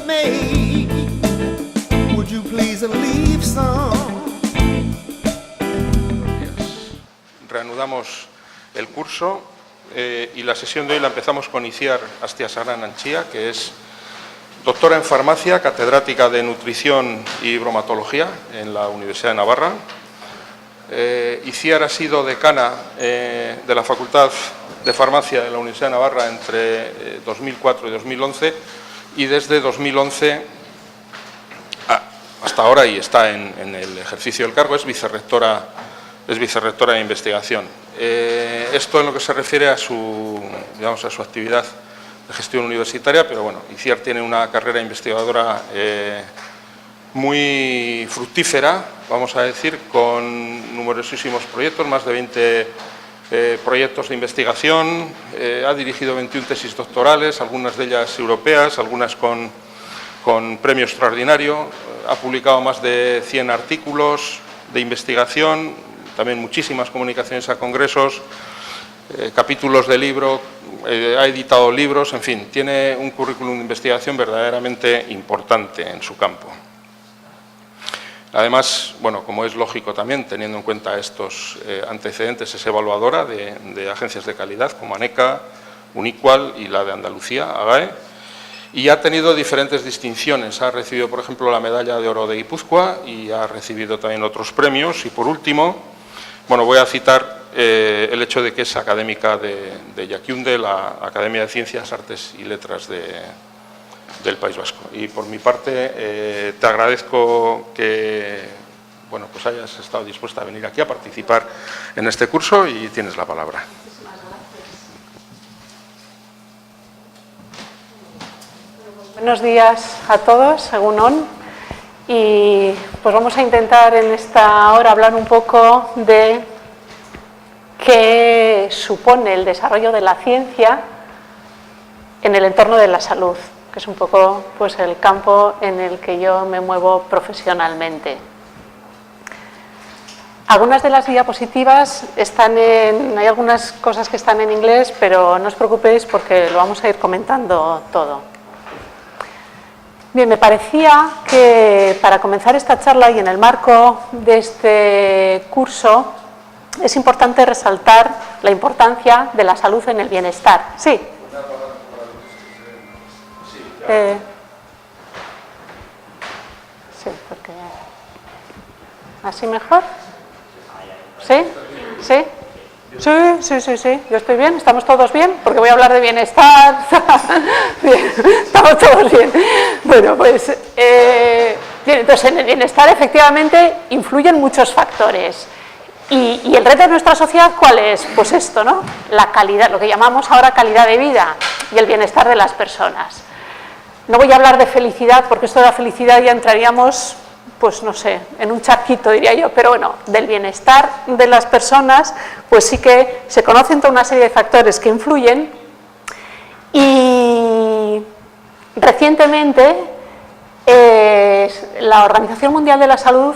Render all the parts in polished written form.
made. Would you please leave some? Reanudamos el curso y la sesión de hoy la empezamos con Itziar Astiasaran Antxía, que es doctora en farmacia, catedrática de nutrición y bromatología en la Universidad de Navarra. Itziar ha sido decana de la Facultad de Farmacia de la Universidad de Navarra entre 2004 y 2011 y desde 2011 hasta ahora, y está en el ejercicio del cargo, es vicerrectora de investigación. Esto en lo que se refiere a su actividad de gestión universitaria, pero bueno, Itziar tiene una carrera investigadora muy fructífera, vamos a decir, con numerosísimos proyectos, más de 20 proyectos de investigación, ha dirigido 21 tesis doctorales, algunas de ellas europeas, algunas con premio extraordinario, ha publicado más de 100 artículos de investigación, también muchísimas comunicaciones a congresos, capítulos de libro, ha editado libros, en fin, tiene un currículum de investigación verdaderamente importante en su campo. Además, bueno, como es lógico también, teniendo en cuenta estos antecedentes, es evaluadora de agencias de calidad como ANECA, Uniqual y la de Andalucía, AGAE, y ha tenido diferentes distinciones. Ha recibido, por ejemplo, la Medalla de Oro de Guipúzcoa y ha recibido también otros premios. Y, por último, bueno, voy a citar el hecho de que es académica de Yakiunde, la Academia de Ciencias, Artes y Letras del País Vasco. Y por mi parte te agradezco que bueno, pues hayas estado dispuesta a venir aquí a participar en este curso y tienes la palabra. Muchísimas gracias. Buenos días a todos, Egun On, y pues vamos a intentar en esta hora hablar un poco de qué supone el desarrollo de la ciencia en el entorno de la salud, que es un poco pues el campo en el que yo me muevo profesionalmente. Algunas de las diapositivas hay algunas cosas que están en inglés, pero no os preocupéis porque lo vamos a ir comentando todo. Bien, me parecía que para comenzar esta charla y en el marco de este curso es importante resaltar la importancia de la salud en el bienestar. Sí. Sí, porque ¿así mejor? ¿Sí? ¿Sí? Sí, yo estoy bien, ¿estamos todos bien? Porque voy a hablar de bienestar. Bien, estamos todos bien. Bueno, pues, bien, entonces en el bienestar efectivamente influyen muchos factores. Y el reto de nuestra sociedad, ¿cuál es? Pues esto, ¿no? La calidad, lo que llamamos ahora calidad de vida y el bienestar de las personas. No voy a hablar de felicidad, porque esto de la felicidad ya entraríamos, pues no sé, en un charquito diría yo, pero bueno, del bienestar de las personas, pues sí que se conocen toda una serie de factores que influyen. Y recientemente la Organización Mundial de la Salud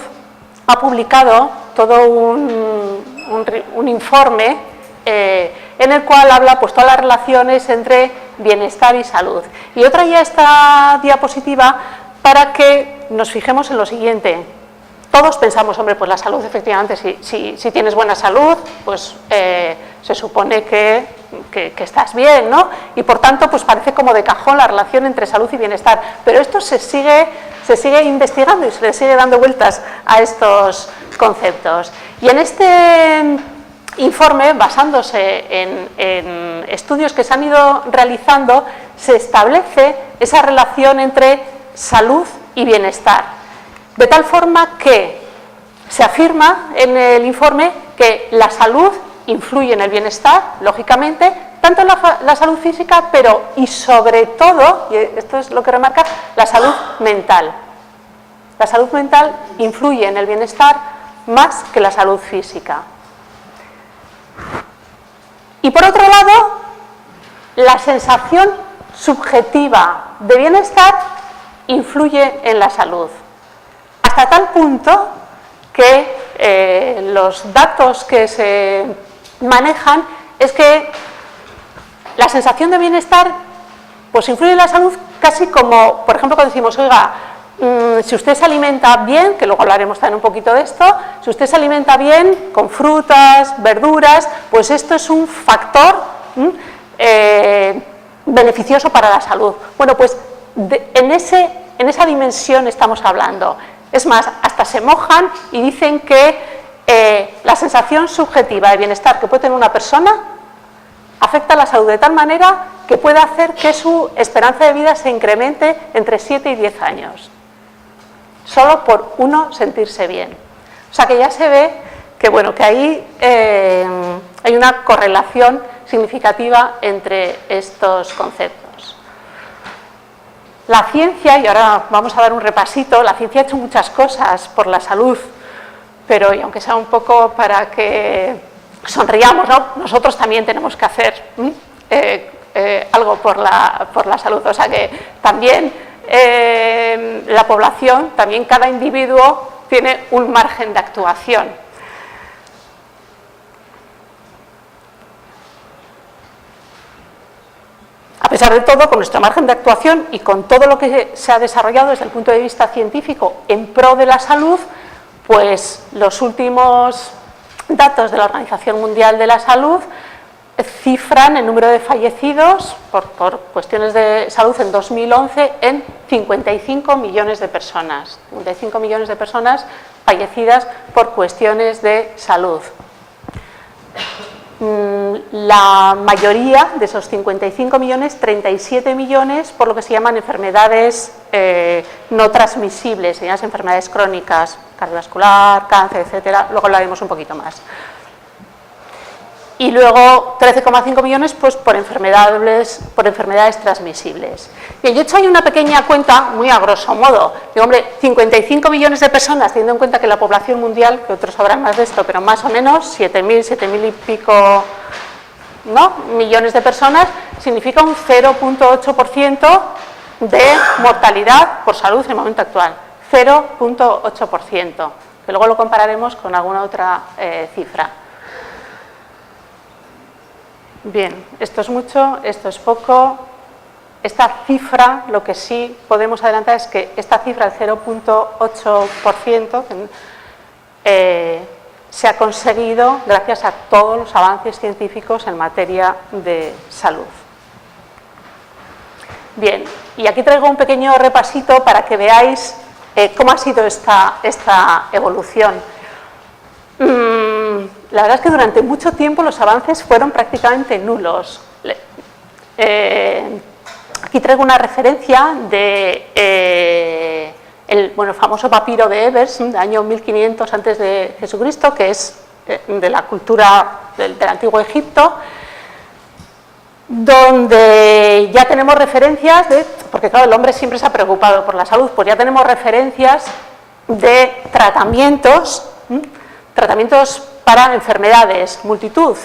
ha publicado todo un informe en el cual habla pues todas las relaciones entre bienestar y salud. Y yo traía esta diapositiva para que nos fijemos en lo siguiente. Todos pensamos, hombre, pues la salud, efectivamente, si tienes buena salud, pues se supone que estás bien, ¿no? Y por tanto, pues parece como de cajón la relación entre salud y bienestar. Pero esto se sigue investigando y se le sigue dando vueltas a estos conceptos. Y en este informe, basándose en estudios que se han ido realizando, se establece esa relación entre salud y bienestar, de tal forma que se afirma en el informe que la salud influye en el bienestar, lógicamente, tanto la salud física, pero y sobre todo, y esto es lo que remarca, la salud mental. La salud mental influye en el bienestar más que la salud física. Y por otro lado, la sensación subjetiva de bienestar influye en la salud, hasta tal punto que los datos que se manejan es que la sensación de bienestar Pues influye en la salud casi como, por ejemplo, cuando decimos, oiga, si usted se alimenta bien, que luego hablaremos también un poquito de esto, si usted se alimenta bien con frutas, verduras, pues esto es un factor beneficioso para la salud. Bueno, pues en esa dimensión estamos hablando. Es más, hasta se mojan y dicen que la sensación subjetiva de bienestar que puede tener una persona afecta a la salud de tal manera que puede hacer que su esperanza de vida se incremente entre 7 y 10 años, solo por uno sentirse bien. O sea que ya se ve que, bueno, que ahí hay una correlación significativa entre estos conceptos. La ciencia, y ahora vamos a dar un repasito, la ciencia ha hecho muchas cosas por la salud, pero, y aunque sea un poco para que sonriamos, ¿no?, nosotros también tenemos que hacer algo por la salud. O sea que también la población, también cada individuo tiene un margen de actuación. A pesar de todo, con nuestro margen de actuación y con todo lo que se ha desarrollado desde el punto de vista científico en pro de la salud, pues los últimos datos de la Organización Mundial de la Salud cifran el número de fallecidos por cuestiones de salud en 2011 en 55 millones de personas. 55 millones de personas fallecidas por cuestiones de salud. La mayoría de esos 55 millones, 37 millones por lo que se llaman enfermedades no transmisibles, las enfermedades crónicas, cardiovascular, cáncer, etcétera. Luego hablaremos un poquito más. Y luego 13,5 millones pues, por enfermedades transmisibles. Bien, yo he hecho ahí una pequeña cuenta, muy a grosso modo. Digo, hombre, 55 millones de personas, teniendo en cuenta que la población mundial, que otros sabrán más de esto, pero más o menos 7.000 y pico, ¿no?, millones de personas, significa un 0,8% de mortalidad por salud en el momento actual. 0,8%, que luego lo compararemos con alguna otra cifra. Bien, esto es mucho, esto es poco. Esta cifra, lo que sí podemos adelantar es que esta cifra, el 0,8%, se ha conseguido gracias a todos los avances científicos en materia de salud. Bien, y aquí traigo un pequeño repasito para que veáis cómo ha sido esta evolución. La verdad es que durante mucho tiempo los avances fueron prácticamente nulos. Aquí traigo una referencia de el famoso papiro de Ebers, del año 1500 antes de Jesucristo, que es de la cultura del Antiguo Egipto, donde ya tenemos referencias porque claro, el hombre siempre se ha preocupado por la salud, pues ya tenemos referencias de tratamientos para enfermedades, multitud,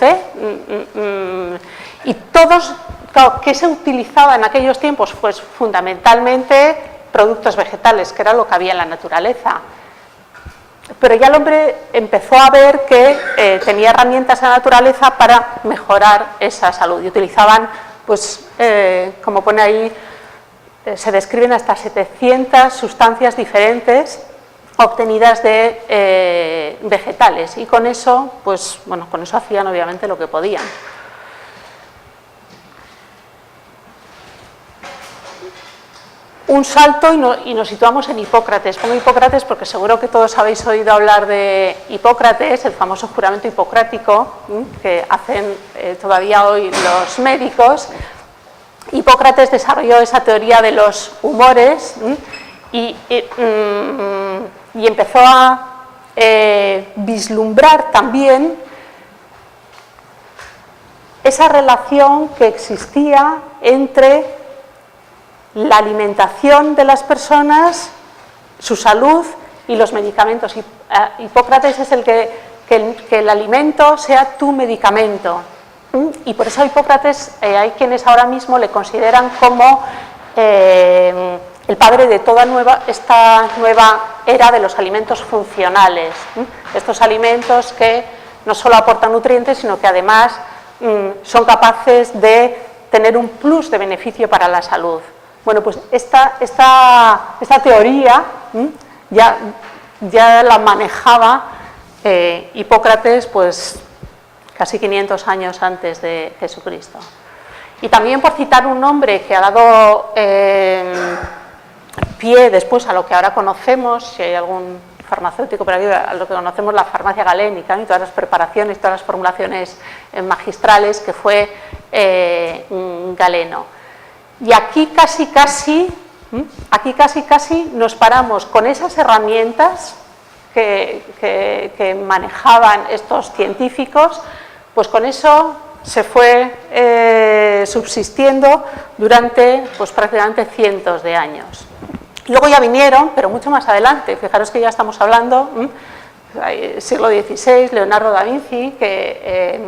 y todos, claro, ¿qué se utilizaba en aquellos tiempos? Pues fundamentalmente productos vegetales, que era lo que había en la naturaleza. Pero ya el hombre empezó a ver que tenía herramientas en la naturaleza para mejorar esa salud y utilizaban, pues, como pone ahí, se describen hasta 700 sustancias diferentes obtenidas de vegetales, y con eso, pues, bueno, con eso hacían obviamente lo que podían. Un salto y nos situamos en Hipócrates. Pongo Hipócrates porque seguro que todos habéis oído hablar de Hipócrates, el famoso juramento hipocrático que hacen todavía hoy los médicos. Hipócrates desarrolló esa teoría de los humores y empezó a vislumbrar también esa relación que existía entre la alimentación de las personas, su salud y los medicamentos. Hipócrates es el que el alimento sea tu medicamento. Y por eso a Hipócrates hay quienes ahora mismo le consideran como el padre de toda esta nueva era de los alimentos funcionales. Estos alimentos que no solo aportan nutrientes, sino que además son capaces de tener un plus de beneficio para la salud. Bueno, pues esta teoría ya la manejaba Hipócrates, pues casi 500 años antes de Jesucristo. Y también, por citar un nombre que ha dado pie después a lo que ahora conocemos, si hay algún farmacéutico por aquí, a lo que conocemos la farmacia galénica, y todas las preparaciones, todas las formulaciones magistrales, que fue Galeno. Y aquí casi nos paramos con esas herramientas que manejaban estos científicos, pues con eso se fue subsistiendo durante pues prácticamente cientos de años. Luego ya vinieron, pero mucho más adelante, fijaros que ya estamos hablando, siglo XVI, Leonardo da Vinci, que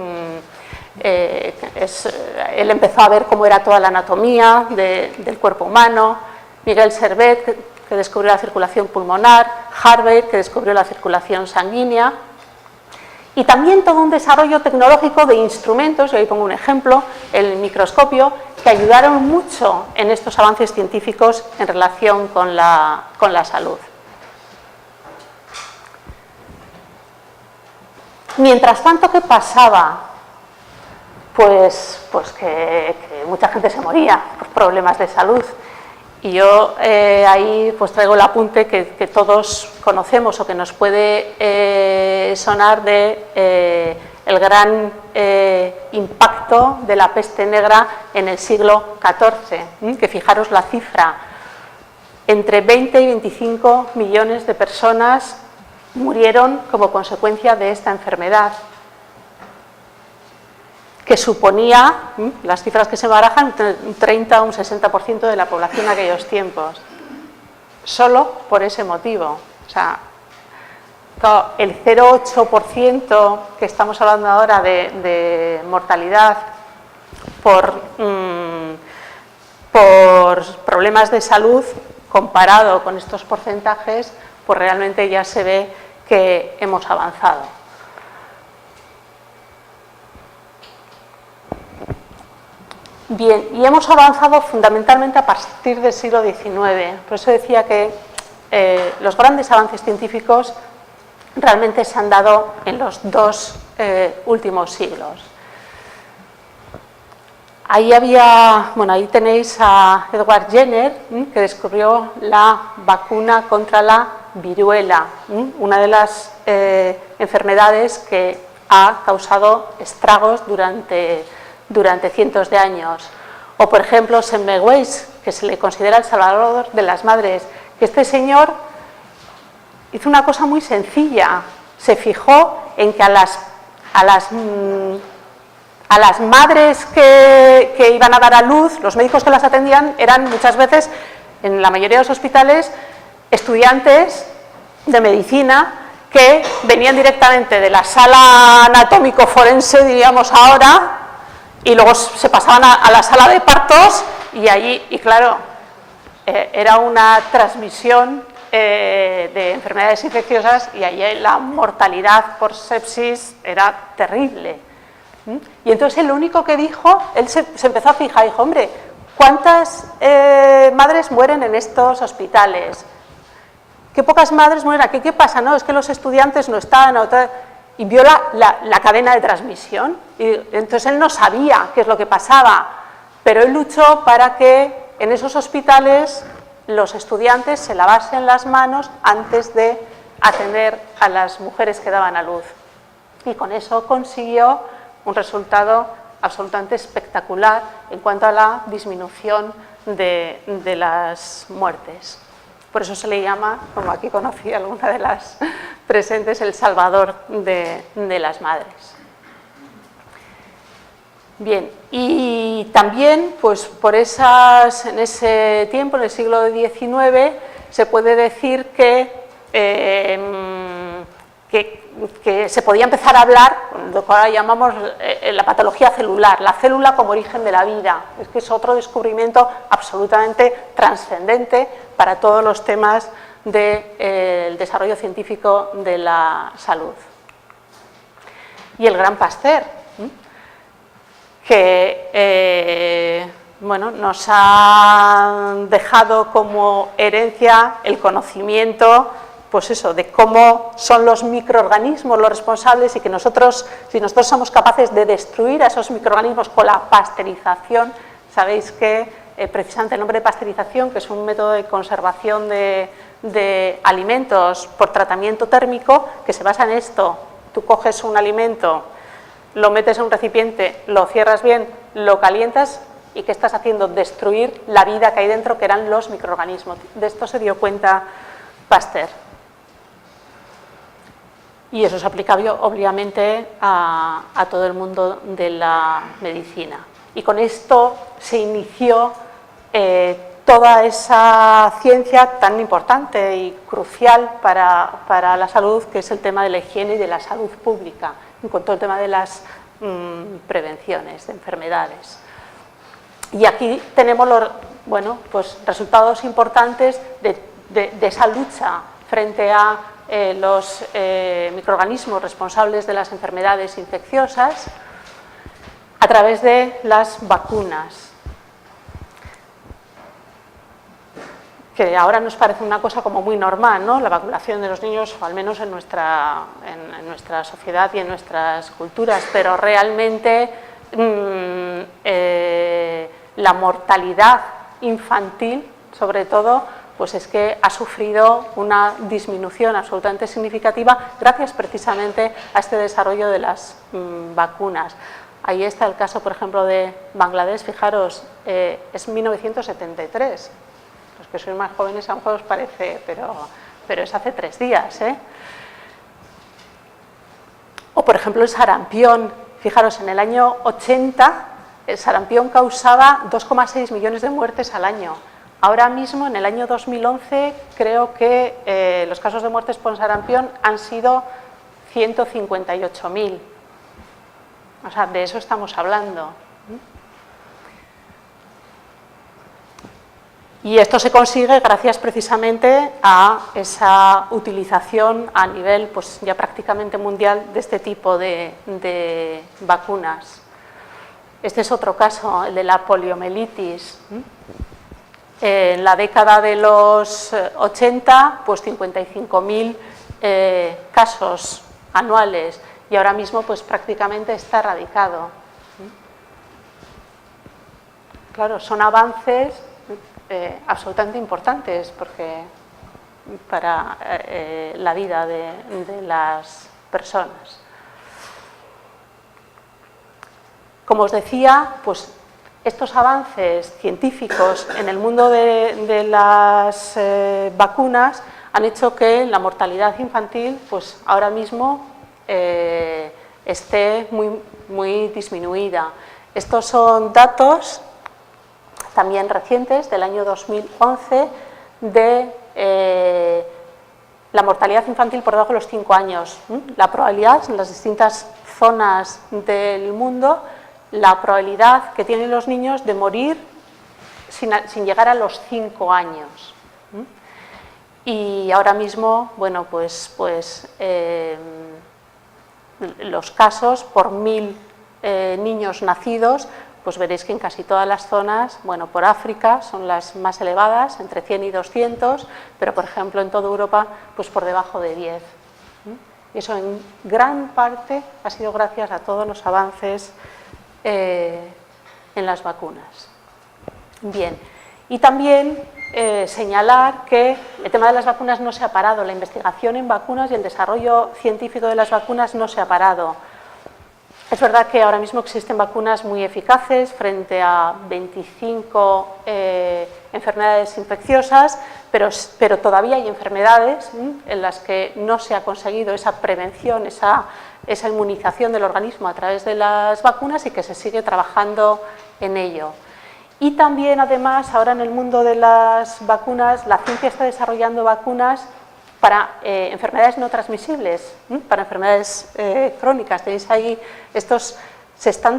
él empezó a ver cómo era toda la anatomía del cuerpo humano, Miguel Servet, que descubrió la circulación pulmonar, Harvey, que descubrió la circulación sanguínea, y también todo un desarrollo tecnológico de instrumentos, y ahí pongo un ejemplo, el microscopio, que ayudaron mucho en estos avances científicos en relación con la salud. Mientras tanto, ¿qué pasaba? Pues que mucha gente se moría por problemas de salud. Y yo ahí pues traigo el apunte que todos conocemos o que nos puede sonar de el gran impacto de la peste negra en el siglo XIV, que fijaros la cifra, entre 20 y 25 millones de personas murieron como consecuencia de esta enfermedad, que suponía, las cifras que se barajan, un 30 o un 60% de la población en aquellos tiempos, solo por ese motivo. O sea, el 0,8% que estamos hablando ahora de mortalidad por problemas de salud, comparado con estos porcentajes, pues realmente ya se ve que hemos avanzado. Bien, y hemos avanzado fundamentalmente a partir del siglo XIX. Por eso decía que los grandes avances científicos realmente se han dado en los dos últimos siglos. Ahí tenéis a Edward Jenner, que descubrió la vacuna contra la viruela, una de las enfermedades que ha causado estragos durante cientos de años. O, por ejemplo, Semmelweis, que se le considera el salvador de las madres, que este señor hizo una cosa muy sencilla, se fijó en que a las madres que iban a dar a luz, los médicos que las atendían eran muchas veces, en la mayoría de los hospitales, estudiantes de medicina que venían directamente de la sala anatómico-forense, diríamos ahora, y luego se pasaban a la sala de partos y allí, y claro, era una transmisión de enfermedades infecciosas y allí la mortalidad por sepsis era terrible. Y entonces el único que dijo, él se empezó a fijar, dijo, hombre, ¿cuántas madres mueren en estos hospitales? ¿Qué pocas madres mueren aquí? ¿Qué pasa? No, es que los estudiantes no están... Y vio la cadena de transmisión, y entonces él no sabía qué es lo que pasaba, pero él luchó para que en esos hospitales los estudiantes se lavasen las manos antes de atender a las mujeres que daban a luz. Y con eso consiguió un resultado absolutamente espectacular en cuanto a la disminución de las muertes. Por eso se le llama, como aquí conocí alguna de las presentes, el salvador de las madres. Bien, y también, pues en ese tiempo, en el siglo XIX, se puede decir que se podía empezar a hablar, lo que ahora llamamos la patología celular, la célula como origen de la vida. Es que es otro descubrimiento absolutamente trascendente para todos los temas del desarrollo científico de la salud. Y el gran Pasteur, que bueno, nos han dejado como herencia el conocimiento, pues eso, de cómo son los microorganismos los responsables y que nosotros, si nosotros somos capaces de destruir a esos microorganismos con la pasteurización, sabéis que precisamente el nombre de pasteurización, que es un método de conservación de alimentos por tratamiento térmico, que se basa en esto: tú coges un alimento, lo metes en un recipiente, lo cierras bien, lo calientas, y ¿qué estás haciendo? Destruir la vida que hay dentro, que eran los microorganismos. De esto se dio cuenta Pasteur. Y eso se aplica obviamente a todo el mundo de la medicina. Y con esto se inició toda esa ciencia tan importante y crucial para la salud, que es el tema de la higiene y de la salud pública, con todo el tema de las prevenciones de enfermedades. Y aquí tenemos los resultados importantes de esa lucha frente a los microorganismos responsables de las enfermedades infecciosas a través de las vacunas, que ahora nos parece una cosa como muy normal, ¿no? La vacunación de los niños, o al menos en nuestra sociedad y en nuestras culturas, pero realmente la mortalidad infantil, sobre todo, pues es que ha sufrido una disminución absolutamente significativa gracias precisamente a este desarrollo de las vacunas. Ahí está el caso, por ejemplo, de Bangladesh. Fijaros, es 1973. Los que sois más jóvenes a lo mejor os parece, pero es hace 3 días, ¿eh? O, por ejemplo, el sarampión. Fijaros, en el año 80 el sarampión causaba 2,6 millones de muertes al año. Ahora mismo, en el año 2011, creo que los casos de muertes por sarampión han sido 158.000. O sea, de eso estamos hablando. Y esto se consigue gracias precisamente a esa utilización a nivel pues, ya prácticamente mundial de este tipo de vacunas. Este es otro caso, el de la poliomielitis. En la década de los 80, pues 55.000 casos anuales, y ahora mismo pues prácticamente está erradicado. Claro, son avances absolutamente importantes porque para la vida de las personas. Como os decía, pues estos avances científicos en el mundo de las vacunas han hecho que la mortalidad infantil pues ahora mismo esté muy disminuida. Estos son datos también recientes del año 2011 de la mortalidad infantil por debajo de los 5 años. La probabilidad en las distintas zonas del mundo, la probabilidad que tienen los niños de morir sin llegar a los 5 años. Y ahora mismo, bueno, pues los casos por 1000 niños nacidos, pues veréis que en casi todas las zonas, bueno, por África son las más elevadas, entre 100 y 200, pero por ejemplo en toda Europa, pues por debajo de 10. Y eso en gran parte ha sido gracias a todos los avances en las vacunas. Bien, y también señalar que el tema de las vacunas no se ha parado, la investigación en vacunas y el desarrollo científico de las vacunas no se ha parado. Es verdad que ahora mismo existen vacunas muy eficaces frente a 25 enfermedades infecciosas, pero todavía hay enfermedades en las que no se ha conseguido esa prevención, esa inmunización del organismo a través de las vacunas y que se sigue trabajando en ello. Y también, además, ahora en el mundo de las vacunas, la ciencia está desarrollando vacunas para enfermedades no transmisibles, para enfermedades crónicas. Tenéis ahí se están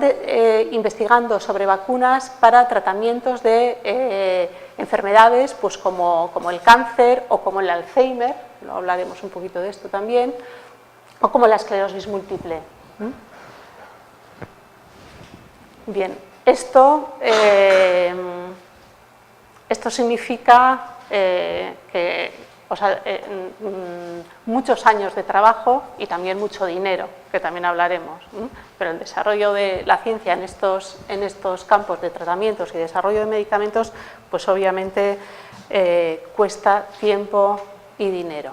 investigando sobre vacunas para tratamientos de enfermedades pues como el cáncer o como el Alzheimer, luego hablaremos un poquito de esto también, o como la esclerosis múltiple. Bien, esto significa que muchos años de trabajo y también mucho dinero, que también hablaremos, pero el desarrollo de la ciencia en estos campos de tratamientos y desarrollo de medicamentos, pues obviamente cuesta tiempo y dinero.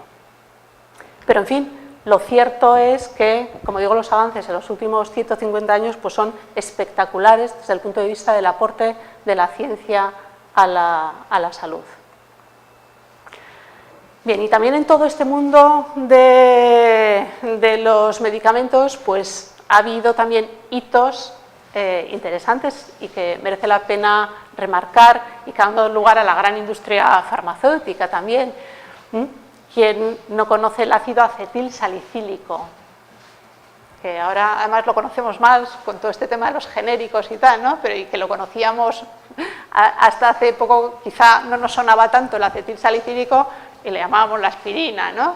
Pero en fin, lo cierto es que, como digo, los avances en los últimos 150 años pues son espectaculares desde el punto de vista del aporte de la ciencia a la salud. Bien, y también en todo este mundo de los medicamentos, pues ha habido también hitos interesantes y que merece la pena remarcar y que han dado lugar a la gran industria farmacéutica también. ¿Quién no conoce el ácido acetil salicílico? Que ahora además lo conocemos más con todo este tema de los genéricos y tal, ¿no? Pero y que lo conocíamos hasta hace poco, quizá no nos sonaba tanto el acetil salicílico y le llamábamos la aspirina, ¿no?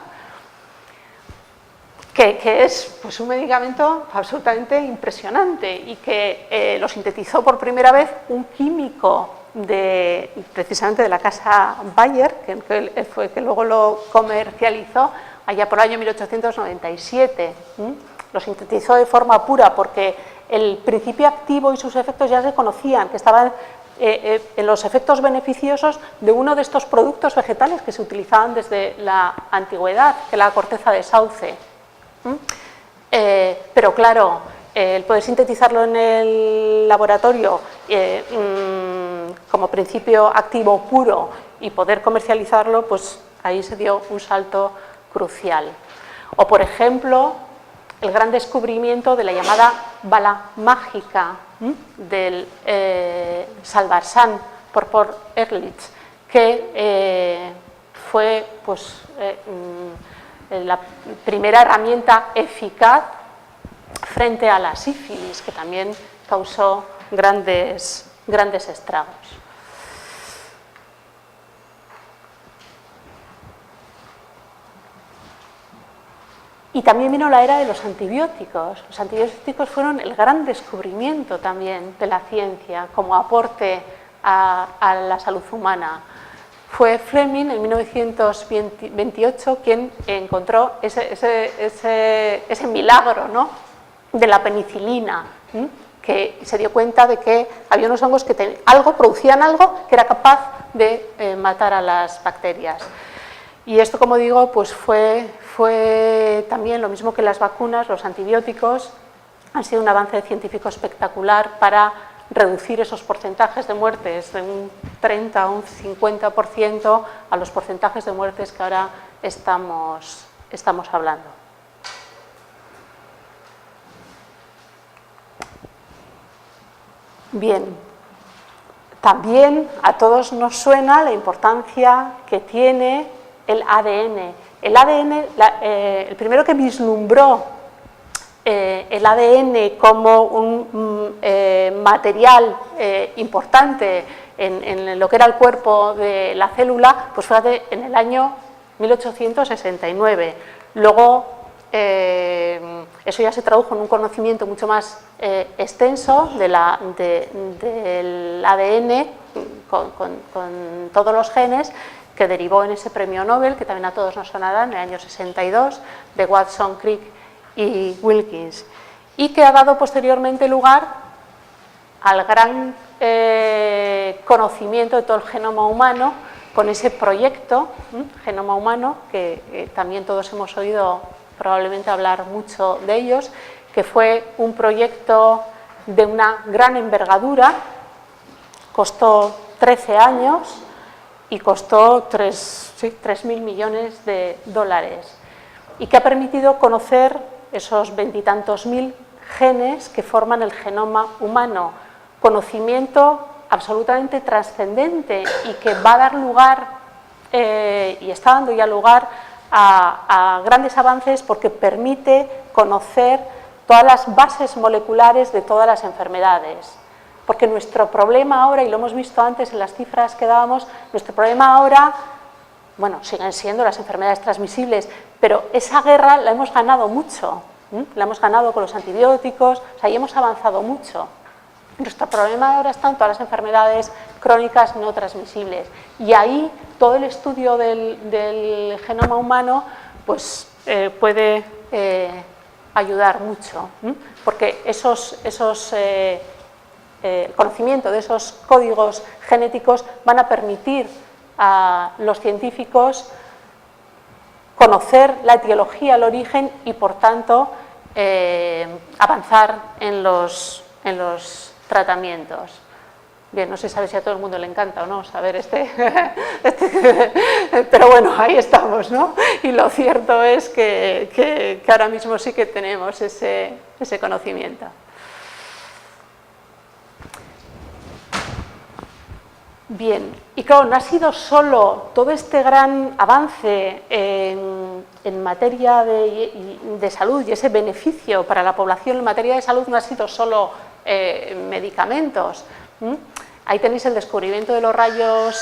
Que es pues, un medicamento absolutamente impresionante y que lo sintetizó por primera vez un químico precisamente de la casa Bayer, que fue que luego lo comercializó allá por el año 1897. Lo sintetizó de forma pura porque el principio activo y sus efectos ya se conocían, que estaban en los efectos beneficiosos de uno de estos productos vegetales que se utilizaban desde la antigüedad, que es la corteza de sauce. Pero claro, el poder sintetizarlo en el laboratorio como principio activo puro y poder comercializarlo, pues ahí se dio un salto crucial. O por ejemplo, el gran descubrimiento de la llamada bala mágica del Salvarsan por Ehrlich, que fue pues, la primera herramienta eficaz frente a la sífilis, que también causó grandes estragos. Y también vino la era de los antibióticos. Los antibióticos fueron el gran descubrimiento también de la ciencia como aporte a la salud humana. Fue Fleming en 1928 quien encontró ese milagro, ¿no?, de la penicilina, que se dio cuenta de que había unos hongos que producían algo que era capaz de matar a las bacterias. Y esto, como digo, pues fue también lo mismo que las vacunas, los antibióticos han sido un avance científico espectacular para reducir esos porcentajes de muertes de un 30 a un 50% a los porcentajes de muertes que ahora estamos hablando. Bien, también a todos nos suena la importancia que tiene el ADN. El ADN, el primero que vislumbró el ADN como un material importante en lo que era el cuerpo de la célula, pues fue en el año 1869. Luego, eso ya se tradujo en un conocimiento mucho más extenso del ADN con todos los genes, que derivó en ese premio Nobel, que también a todos nos sonará, en el año 62, de Watson, Crick y Wilkins, y que ha dado posteriormente lugar al gran conocimiento de todo el genoma humano, con ese proyecto, Genoma Humano, que también todos hemos oído probablemente hablar mucho de ellos, que fue un proyecto de una gran envergadura, costó 13 años y costó 3.000 millones de dólares, y que ha permitido conocer esos 20 y tantos mil genes que forman el genoma humano, conocimiento absolutamente trascendente y que va a dar lugar, y está dando ya lugar, a grandes avances porque permite conocer todas las bases moleculares de todas las enfermedades. Porque nuestro problema ahora, y lo hemos visto antes en las cifras que dábamos, nuestro problema ahora, bueno, siguen siendo las enfermedades transmisibles, pero esa guerra la hemos ganado mucho, la hemos ganado con los antibióticos, o sea, y hemos avanzado mucho. Nuestro problema ahora están todas las enfermedades crónicas no transmisibles, y ahí todo el estudio del genoma humano pues, puede ayudar mucho, porque el conocimiento de esos códigos genéticos van a permitir a los científicos conocer la etiología, el origen y, por tanto, avanzar en los tratamientos. Bien, no se sabe si a todo el mundo le encanta o no saber pero bueno, ahí estamos, ¿no? Y lo cierto es que ahora mismo sí que tenemos ese conocimiento. Bien, y claro, no ha sido solo todo este gran avance en materia de salud y ese beneficio para la población en materia de salud, no ha sido solo medicamentos. Ahí tenéis el descubrimiento de los rayos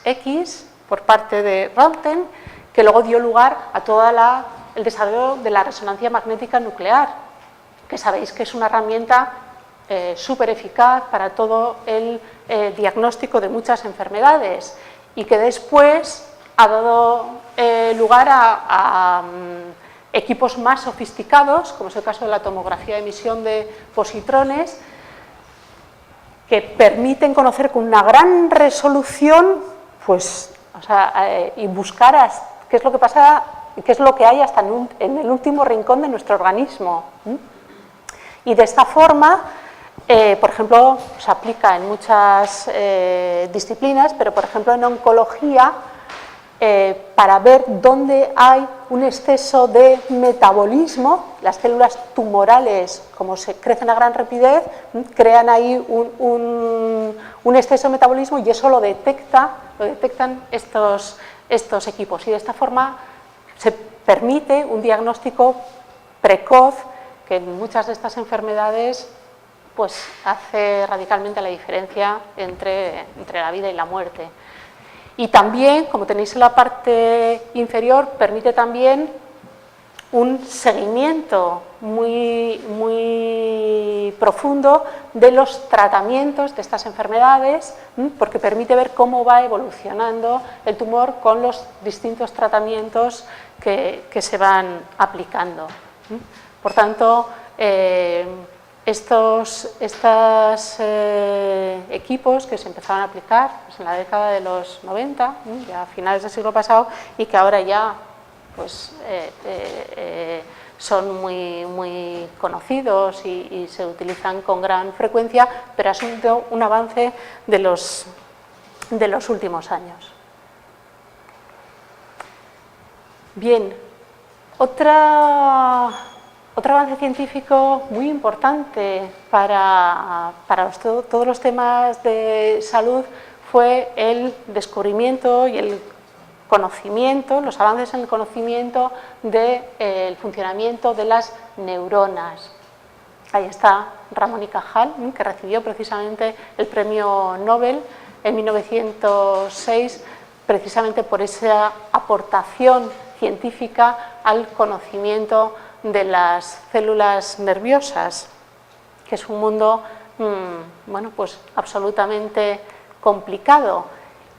X por parte de Röntgen, que luego dio lugar a todo el desarrollo de la resonancia magnética nuclear, que sabéis que es una herramienta súper eficaz para todo el diagnóstico de muchas enfermedades, y que después ha dado lugar a equipos más sofisticados, como es el caso de la tomografía de emisión de positrones, que permiten conocer con una gran resolución, pues, y buscar qué es lo que pasa, qué es lo que hay hasta en el último rincón de nuestro organismo. Y de esta forma, por ejemplo, se aplica en muchas disciplinas, pero por ejemplo en oncología, para ver dónde hay un exceso de metabolismo. Las células tumorales, como se crecen a gran rapidez, crean ahí un exceso de metabolismo, y eso lo detectan estos equipos, y de esta forma se permite un diagnóstico precoz que en muchas de estas enfermedades pues hace radicalmente la diferencia entre la vida y la muerte. Y también, como tenéis en la parte inferior, permite también un seguimiento muy profundo de los tratamientos de estas enfermedades, porque permite ver cómo va evolucionando el tumor con los distintos tratamientos que se van aplicando. Por tanto, estos equipos que se empezaron a aplicar pues, en la década de los 90, ya a finales del siglo pasado, y que ahora ya pues, son muy conocidos y se utilizan con gran frecuencia, pero ha sido un avance de los últimos años. Bien, otro avance científico muy importante para todos los temas de salud fue el descubrimiento y el conocimiento, los avances en el conocimiento del funcionamiento de las neuronas. Ahí está Ramón y Cajal, que recibió precisamente el premio Nobel en 1906, precisamente por esa aportación científica al conocimiento de las células nerviosas, que es un mundo bueno, pues absolutamente complicado,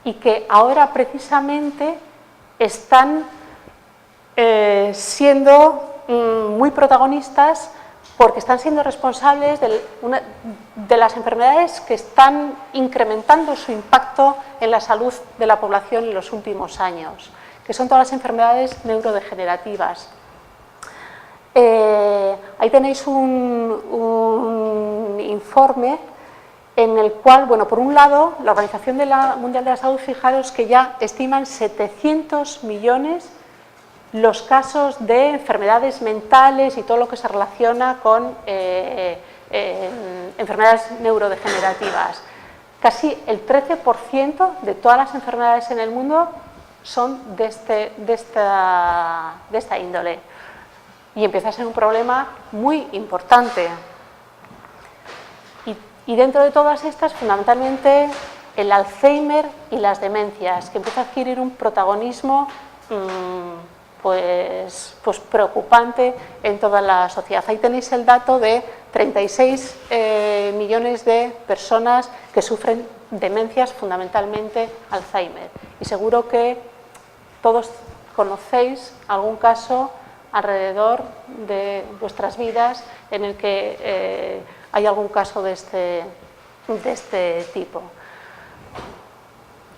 y que ahora precisamente están siendo muy protagonistas, porque están siendo responsables de las enfermedades que están incrementando su impacto en la salud de la población en los últimos años, que son todas las enfermedades neurodegenerativas. Ahí tenéis un informe en el cual, bueno, por un lado, la Organización Mundial de la Salud, fijaros que ya estiman 700 millones los casos de enfermedades mentales y todo lo que se relaciona con enfermedades neurodegenerativas. Casi el 13% de todas las enfermedades en el mundo son de esta índole. Y empieza a ser un problema muy importante. Y dentro de todas estas, fundamentalmente, el Alzheimer y las demencias, que empieza a adquirir un protagonismo pues preocupante en toda la sociedad. Ahí tenéis el dato de 36 millones de personas que sufren demencias, fundamentalmente Alzheimer. Y seguro que todos conocéis algún caso alrededor de vuestras vidas en el que hay algún caso de este tipo.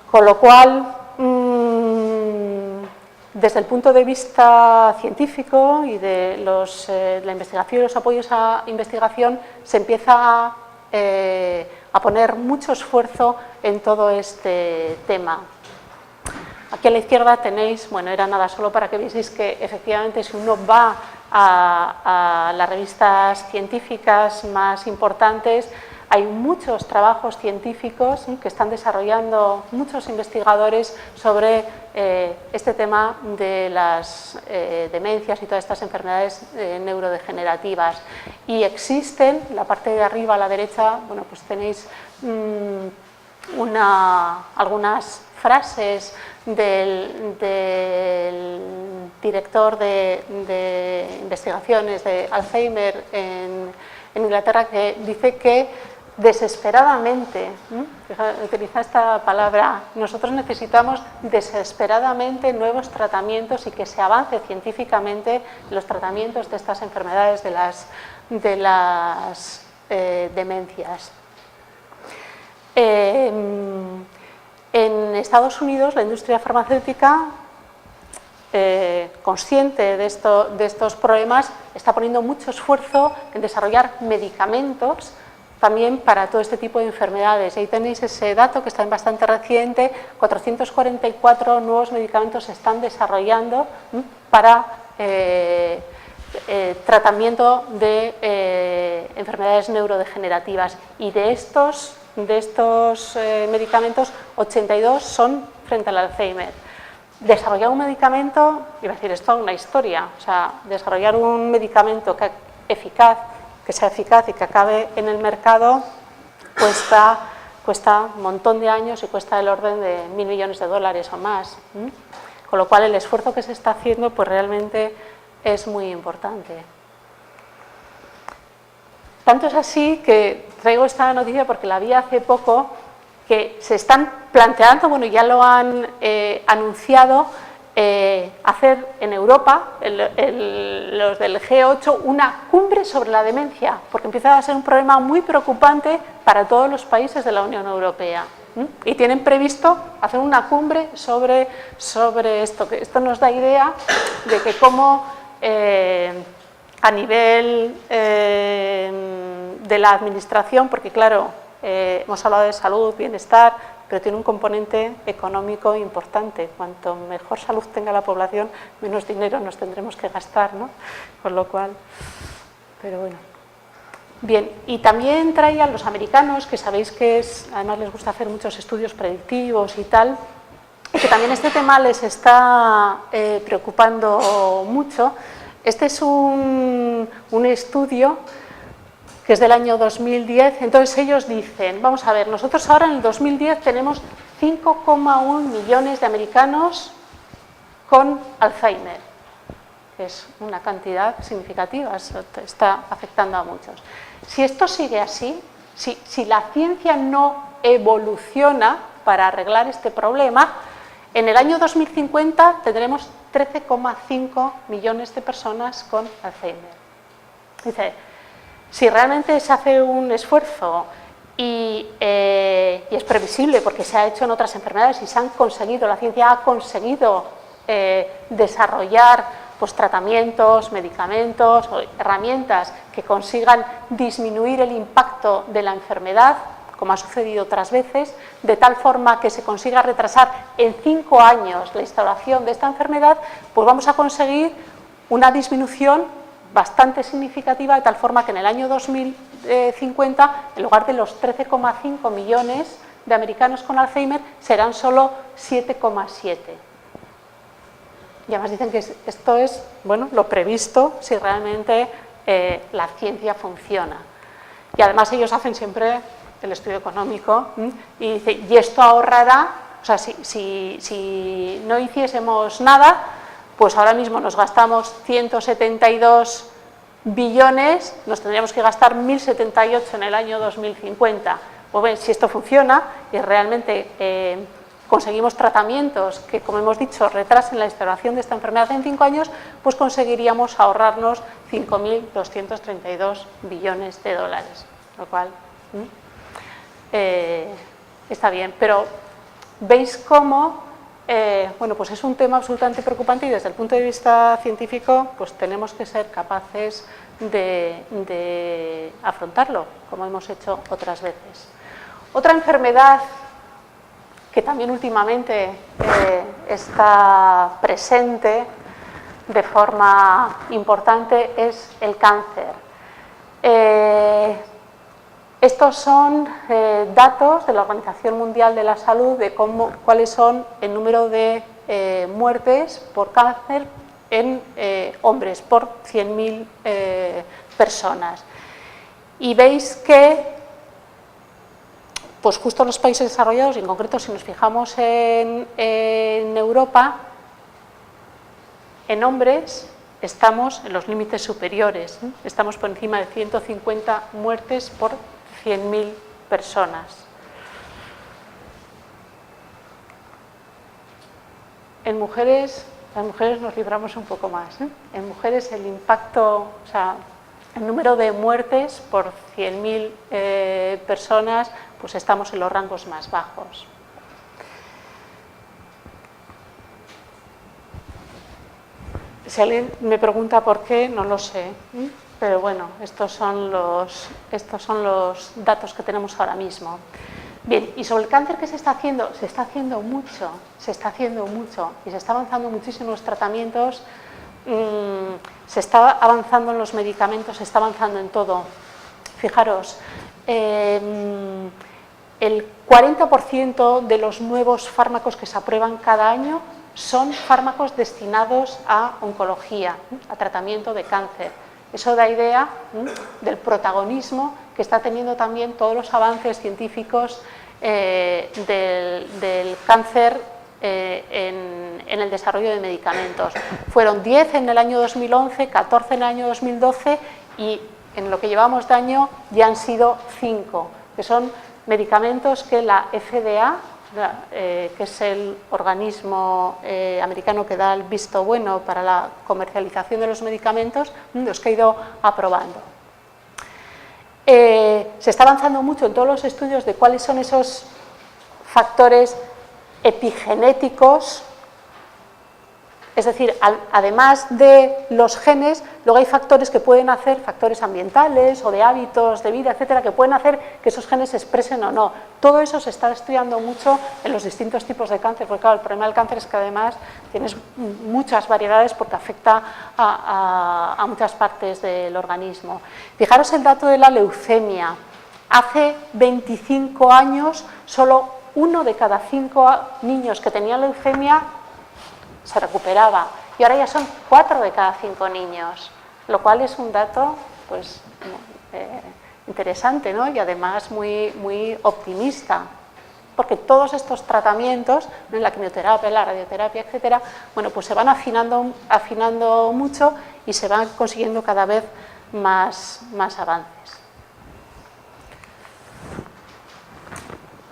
Con lo cual, desde el punto de vista científico y de la investigación y los apoyos a investigación, se empieza a poner mucho esfuerzo en todo este tema. Aquí a la izquierda tenéis, bueno, era nada solo para que vieseis que efectivamente si uno va a las revistas científicas más importantes, hay muchos trabajos científicos que están desarrollando muchos investigadores sobre este tema de las demencias y todas estas enfermedades neurodegenerativas. Y existen, en la parte de arriba a la derecha, bueno, pues tenéis algunas frases del director de investigaciones de Alzheimer en Inglaterra, que dice que desesperadamente, utiliza esta palabra, nosotros necesitamos desesperadamente nuevos tratamientos y que se avance científicamente en los tratamientos de estas enfermedades de las demencias. En Estados Unidos, la industria farmacéutica, consciente de estos problemas, está poniendo mucho esfuerzo en desarrollar medicamentos también para todo este tipo de enfermedades. Ahí tenéis ese dato que está bastante reciente, 444 nuevos medicamentos se están desarrollando para tratamiento de enfermedades neurodegenerativas, y de estos medicamentos, 82 son frente al Alzheimer. Desarrollar un medicamento, iba a decir, esto es una historia, o sea, desarrollar un medicamento que sea eficaz y que acabe en el mercado cuesta un montón de años y cuesta el orden de $1.000 millones o más. Con lo cual el esfuerzo que se está haciendo pues realmente es muy importante. Tanto es así que traigo esta noticia porque la vi hace poco, que se están planteando, bueno, ya lo han anunciado, hacer en Europa, los del G8, una cumbre sobre la demencia, porque empieza a ser un problema muy preocupante para todos los países de la Unión Europea. Y tienen previsto hacer una cumbre sobre esto, que esto nos da idea de que cómo a nivel de la administración, porque claro, hemos hablado de salud, bienestar, pero tiene un componente económico importante. Cuanto mejor salud tenga la población, menos dinero nos tendremos que gastar, ¿no? Con lo cual, pero bueno. Bien, y también traía a los americanos, que sabéis que además les gusta hacer muchos estudios predictivos y tal, y que también este tema les está preocupando mucho. Este es un estudio que es del año 2010, entonces ellos dicen, vamos a ver, nosotros ahora en el 2010 tenemos 5,1 millones de americanos con Alzheimer, que es una cantidad significativa, está afectando a muchos. Si esto sigue así, si la ciencia no evoluciona para arreglar este problema, en el año 2050 tendremos 13,5 millones de personas con Alzheimer. Dice, si realmente se hace un esfuerzo y es previsible porque se ha hecho en otras enfermedades y se han conseguido, la ciencia ha conseguido desarrollar pues, tratamientos, medicamentos o herramientas que consigan disminuir el impacto de la enfermedad, como ha sucedido otras veces, de tal forma que se consiga retrasar en 5 años la instauración de esta enfermedad, pues vamos a conseguir una disminución bastante significativa, de tal forma que en el año 2050, en lugar de los 13,5 millones de americanos con Alzheimer, serán solo 7,7. Y además dicen que esto es, bueno, lo previsto si realmente la ciencia funciona. Y además ellos hacen siempre el estudio económico y dicen, y esto ahorrará, o sea, si no hiciésemos nada, pues ahora mismo nos gastamos 172 billones, nos tendríamos que gastar 1.078 en el año 2050. Pues bien, si esto funciona y realmente conseguimos tratamientos que, como hemos dicho, retrasen la instauración de esta enfermedad en 5 años, pues conseguiríamos ahorrarnos 5.232 billones de dólares, lo cual está bien. Pero veis cómo bueno, pues es un tema absolutamente preocupante y desde el punto de vista científico pues tenemos que ser capaces de afrontarlo, como hemos hecho otras veces. Otra enfermedad que también últimamente está presente de forma importante es el cáncer. Estos son datos de la Organización Mundial de la Salud de cuáles son el número de muertes por cáncer en hombres por 100.000 personas. Y veis que pues justo los países desarrollados, y en concreto si nos fijamos en Europa, en hombres estamos en los límites superiores, estamos por encima de 150 muertes por 100.000 personas. En mujeres, las mujeres nos libramos un poco más. En mujeres el impacto, o sea, el número de muertes por 100.000 personas, pues estamos en los rangos más bajos. Si alguien me pregunta por qué, no lo sé, pero bueno, estos son los datos que tenemos ahora mismo. Bien, y sobre el cáncer, ¿qué se está haciendo? Se está haciendo mucho y se está avanzando muchísimo en los tratamientos, se está avanzando en los medicamentos, se está avanzando en todo. Fijaros, el 40% de los nuevos fármacos que se aprueban cada año son fármacos destinados a oncología, a tratamiento de cáncer. Eso da idea del protagonismo que está teniendo también todos los avances científicos del cáncer en el desarrollo de medicamentos. Fueron 10 en el año 2011, 14 en el año 2012 y en lo que llevamos de año ya han sido 5, que son medicamentos que la FDA, que es el organismo americano que da el visto bueno para la comercialización de los medicamentos, los que ha ido aprobando. Se está avanzando mucho en todos los estudios de cuáles son esos factores epigenéticos, es decir, además de los genes, luego hay factores que pueden hacer, factores ambientales o de hábitos de vida, etcétera, que pueden hacer que esos genes se expresen o no. Todo eso se está estudiando mucho en los distintos tipos de cáncer, porque claro, el problema del cáncer es que además tienes muchas variedades porque afecta a muchas partes del organismo. Fijaros el dato de la leucemia. Hace 25 años, solo 1 de cada 5 niños que tenían leucemia se recuperaba y ahora ya son 4 de cada 5 niños, lo cual es un dato pues, interesante, ¿no? Y además muy optimista, porque todos estos tratamientos, ¿no? La quimioterapia, la radioterapia, etcétera, bueno, pues se van afinando mucho y se van consiguiendo cada vez más avances.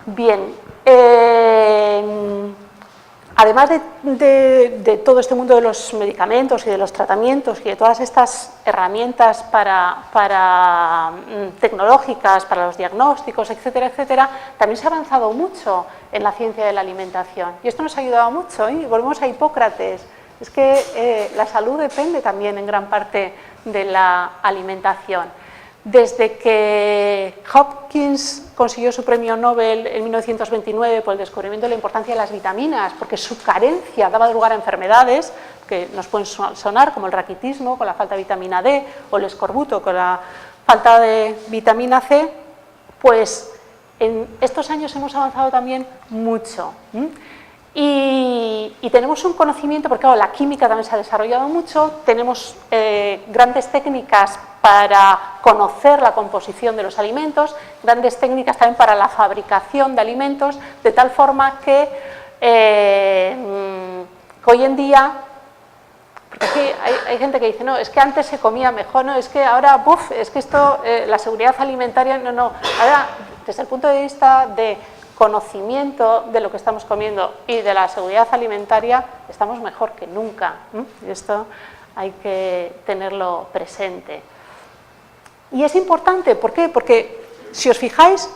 Bien, además de todo este mundo de los medicamentos y de los tratamientos y de todas estas herramientas tecnológicas para los diagnósticos, etcétera, etcétera, también se ha avanzado mucho en la ciencia de la alimentación. Y esto nos ha ayudado mucho, ¿eh? Volvemos a Hipócrates. Es que la salud depende también en gran parte de la alimentación. Desde que Hopkins consiguió su premio Nobel en 1929 por el descubrimiento de la importancia de las vitaminas, porque su carencia daba lugar a enfermedades que nos pueden sonar, como el raquitismo con la falta de vitamina D, o el escorbuto con la falta de vitamina C, pues en estos años hemos avanzado también mucho. Y tenemos un conocimiento, porque claro, la química también se ha desarrollado mucho, tenemos grandes técnicas para conocer la composición de los alimentos, grandes técnicas también para la fabricación de alimentos, de tal forma que hoy en día Porque aquí hay gente que dice, no, es que antes se comía mejor, no, es que ahora, es que esto, la seguridad alimentaria, no. Ahora, desde el punto de vista de conocimiento de lo que estamos comiendo y de la seguridad alimentaria, estamos mejor que nunca. Y esto hay que tenerlo presente. Y es importante, ¿por qué? Porque si os fijáis,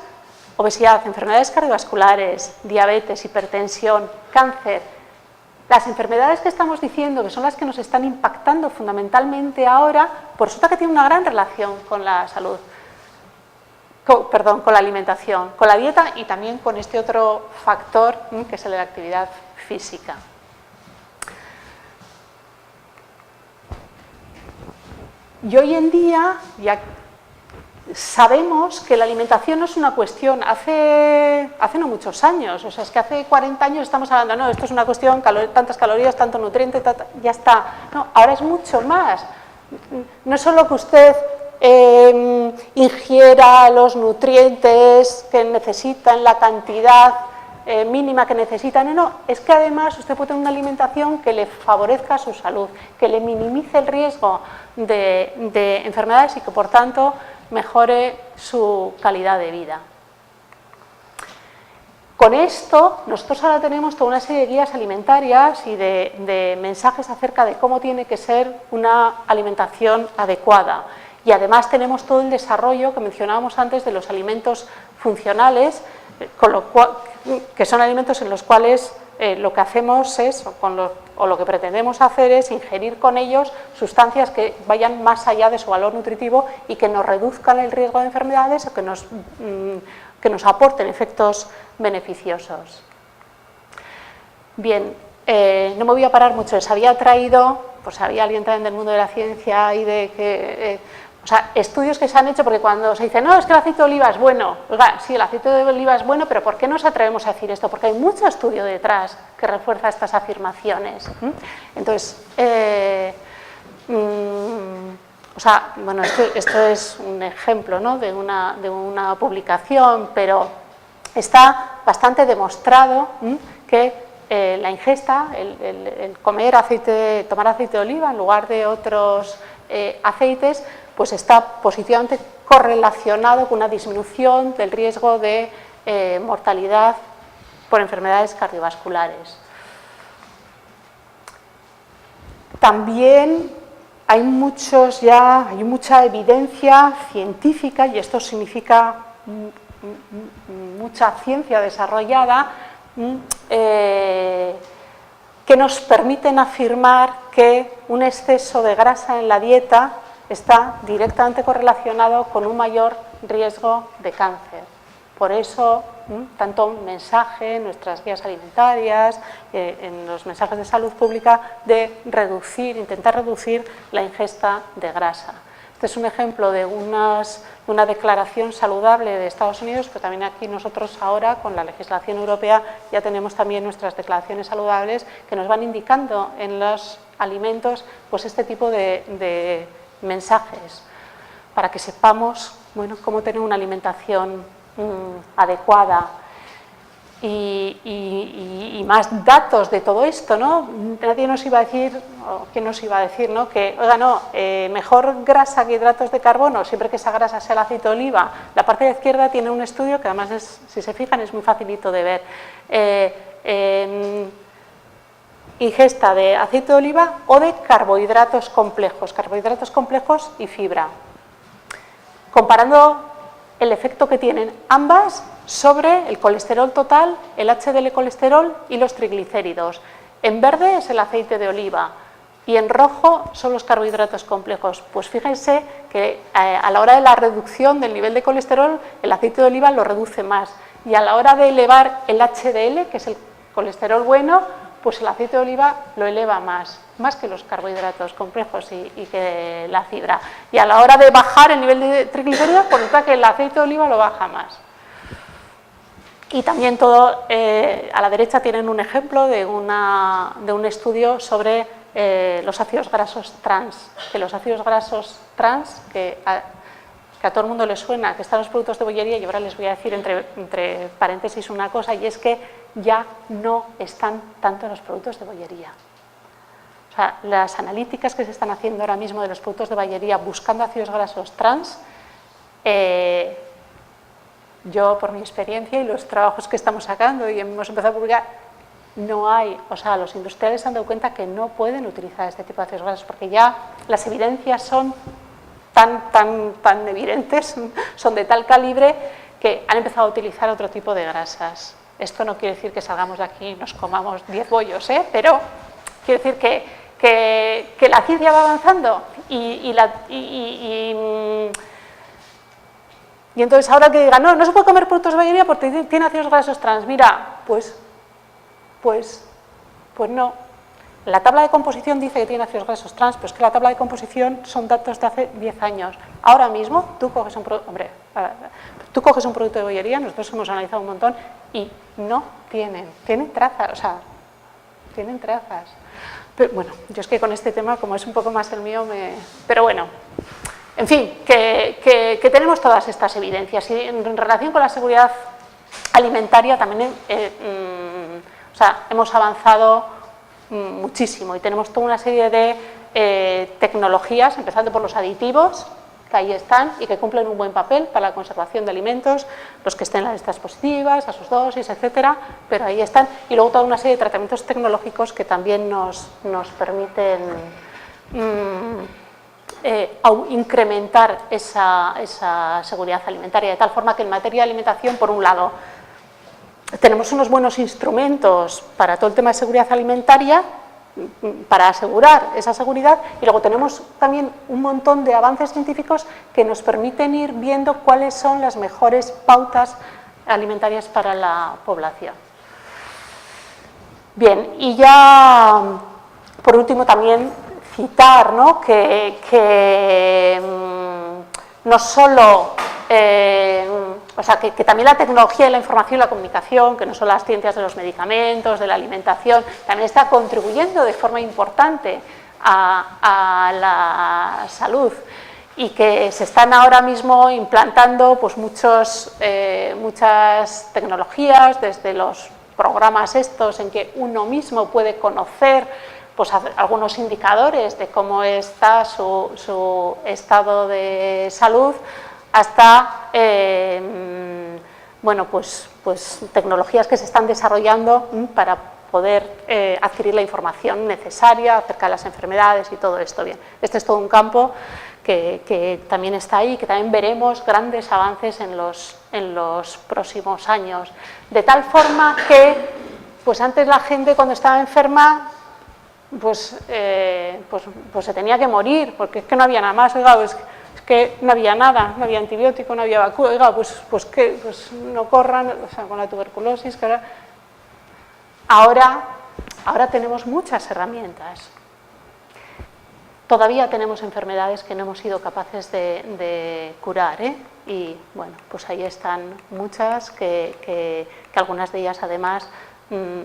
obesidad, enfermedades cardiovasculares, diabetes, hipertensión, cáncer, las enfermedades que estamos diciendo que son las que nos están impactando fundamentalmente ahora, pues resulta que tiene una gran relación con la salud, con la alimentación, con la dieta y también con este otro factor que es el de la actividad física. Y hoy en día ya sabemos que la alimentación no es una cuestión, hace no muchos años, o sea, es que hace 40 años estamos hablando, no, esto es una cuestión, tantas calorías, tanto nutriente, ya está. No, ahora es mucho más. No es solo que usted ingiera los nutrientes que necesita en la cantidad mínima que necesita, no, es que además usted puede tener una alimentación que le favorezca su salud, que le minimice el riesgo de enfermedades y que por tanto mejore su calidad de vida. Con esto, nosotros ahora tenemos toda una serie de guías alimentarias y de mensajes acerca de cómo tiene que ser una alimentación adecuada. Y además tenemos todo el desarrollo que mencionábamos antes de los alimentos funcionales, que son alimentos en los cuales lo que hacemos es, o lo que pretendemos hacer es ingerir con ellos sustancias que vayan más allá de su valor nutritivo y que nos reduzcan el riesgo de enfermedades o que nos aporten efectos beneficiosos. Bien, no me voy a parar mucho, les había traído, pues había alguien también del mundo de la ciencia y de que... O sea, estudios que se han hecho, porque cuando se dice, no, es que el aceite de oliva es bueno, oiga, sí, el aceite de oliva es bueno, pero ¿por qué nos atrevemos a decir esto? Porque hay mucho estudio detrás que refuerza estas afirmaciones. Entonces, o sea, bueno, esto es un ejemplo, ¿no?, de una publicación, pero está bastante demostrado que la ingesta, el tomar aceite de oliva en lugar de otros aceites, pues está positivamente correlacionado con una disminución del riesgo de mortalidad por enfermedades cardiovasculares. También hay mucha evidencia científica, y esto significa mucha ciencia desarrollada, que nos permiten afirmar que un exceso de grasa en la dieta está directamente correlacionado con un mayor riesgo de cáncer. Por eso, tanto mensaje en nuestras guías alimentarias, en los mensajes de salud pública, de intentar reducir la ingesta de grasa. Este es un ejemplo de una declaración saludable de Estados Unidos, pero también aquí nosotros ahora, con la legislación europea, ya tenemos también nuestras declaraciones saludables que nos van indicando en los alimentos pues este tipo de mensajes, para que sepamos, bueno, cómo tener una alimentación adecuada y más datos de todo esto, ¿no? Nadie nos iba a decir, o quién nos iba a decir, ¿no?, que, oiga, no, mejor grasa que hidratos de carbono, siempre que esa grasa sea el aceite de oliva. La parte de la izquierda tiene un estudio que además, si se fijan, es muy facilito de ver. Ingesta de aceite de oliva o de carbohidratos complejos y fibra, comparando el efecto que tienen ambas sobre el colesterol total, el HDL colesterol y los triglicéridos. En verde es el aceite de oliva y en rojo son los carbohidratos complejos. Pues fíjense que a la hora de la reducción del nivel de colesterol, el aceite de oliva lo reduce más, y a la hora de elevar el HDL, que es el colesterol bueno, pues el aceite de oliva lo eleva más que los carbohidratos complejos y que la fibra. Y a la hora de bajar el nivel de triglicéridos, pues resulta que el aceite de oliva lo baja más. Y también a la derecha tienen un ejemplo de un estudio sobre los ácidos grasos trans. Que los ácidos grasos trans, que a todo el mundo le suena, que están los productos de bollería, y ahora les voy a decir entre paréntesis una cosa, y es que ya no están tanto en los productos de bollería. O O sea, las analíticas que se están haciendo ahora mismo de los productos de bayería buscando ácidos grasos trans, yo por mi experiencia y los trabajos que estamos sacando y hemos empezado a publicar, no hay, o sea, los industriales se han dado cuenta que no pueden utilizar este tipo de ácidos grasos porque ya las evidencias son tan evidentes, son de tal calibre que han empezado a utilizar otro tipo de grasas. Esto no quiere decir que salgamos de aquí y nos comamos 10 bollos, pero quiere decir que la ciencia va avanzando y entonces ahora que digan, no se puede comer productos de bayería porque tiene ácidos grasos trans, mira, pues no. La tabla de composición dice que tiene ácidos grasos trans, pero es que la tabla de composición son datos de hace 10 años. Ahora mismo, tú coges un producto de bollería, nosotros hemos analizado un montón, y no tienen trazas, o sea, tienen trazas. Pero bueno, yo es que con este tema, como es un poco más el mío, pero bueno, en fin, que tenemos todas estas evidencias, y en relación con la seguridad alimentaria también, o sea, hemos avanzado muchísimo y tenemos toda una serie de tecnologías, empezando por los aditivos, que ahí están y que cumplen un buen papel para la conservación de alimentos, los que estén en las listas positivas, a sus dosis, etcétera, pero ahí están, y luego toda una serie de tratamientos tecnológicos que también nos permiten incrementar esa seguridad alimentaria, de tal forma que en materia de alimentación, por un lado, tenemos unos buenos instrumentos para todo el tema de seguridad alimentaria, para asegurar esa seguridad, y luego tenemos también un montón de avances científicos que nos permiten ir viendo cuáles son las mejores pautas alimentarias para la población. Bien, y ya por último también citar, ¿no?, que no solo, o sea, que también la tecnología y la información y la comunicación, que no son las ciencias de los medicamentos, de la alimentación, también está contribuyendo de forma importante a la salud, y que se están ahora mismo implantando pues muchas tecnologías, desde los programas estos en que uno mismo puede conocer pues algunos indicadores de cómo está su estado de salud, hasta bueno, pues tecnologías que se están desarrollando para poder adquirir la información necesaria acerca de las enfermedades y todo esto. Bien, este es todo un campo que también está ahí, que también veremos grandes avances en los próximos años, de tal forma que pues antes la gente cuando estaba enferma pues se tenía que morir, porque es que no había nada más. Oiga, es que no había nada, no había antibiótico, no había vacuna. Oiga, pues no corran, o sea, con la tuberculosis, que ahora tenemos muchas herramientas. Todavía tenemos enfermedades que no hemos sido capaces de curar, y bueno, pues ahí están muchas que algunas de ellas además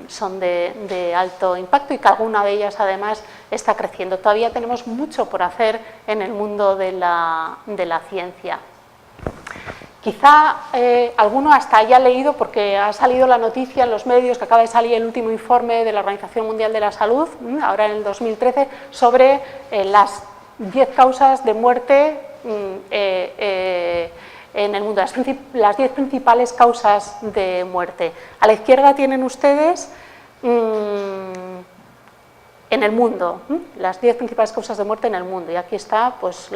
son de alto impacto, y que alguna de ellas además está creciendo. Todavía tenemos mucho por hacer en el mundo de la ciencia. Quizá alguno hasta haya leído, porque ha salido la noticia en los medios que acaba de salir el último informe de la Organización Mundial de la Salud, ahora en el 2013, sobre las 10 causas de muerte en el mundo, las 10 principales causas de muerte. A la izquierda tienen ustedes en el mundo, las 10 principales causas de muerte en el mundo, y aquí está pues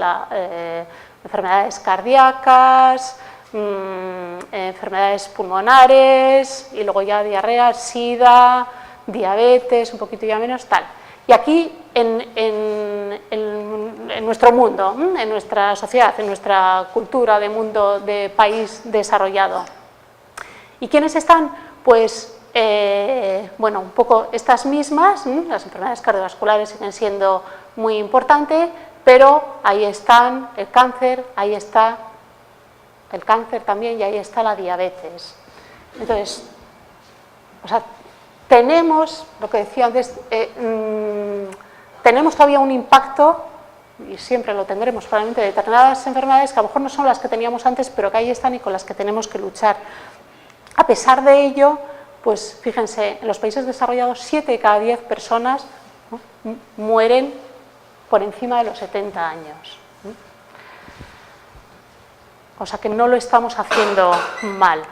enfermedades cardíacas, enfermedades pulmonares, y luego ya diarrea, sida, diabetes, un poquito ya menos, tal. Y aquí en nuestro mundo, en nuestra sociedad, en nuestra cultura de mundo de país desarrollado. ¿Y quiénes están? Pues, bueno, un poco estas mismas, las enfermedades cardiovasculares siguen siendo muy importantes, pero ahí están el cáncer, ahí está el cáncer también, y ahí está la diabetes. Entonces, o sea, tenemos, lo que decía antes, tenemos todavía un impacto, y siempre lo tendremos probablemente, de determinadas enfermedades que a lo mejor no son las que teníamos antes, pero que ahí están y con las que tenemos que luchar. A pesar de ello, pues fíjense, en los países desarrollados 7 de cada 10 personas, ¿no?, mueren por encima de los 70 años. O sea que no lo estamos haciendo mal.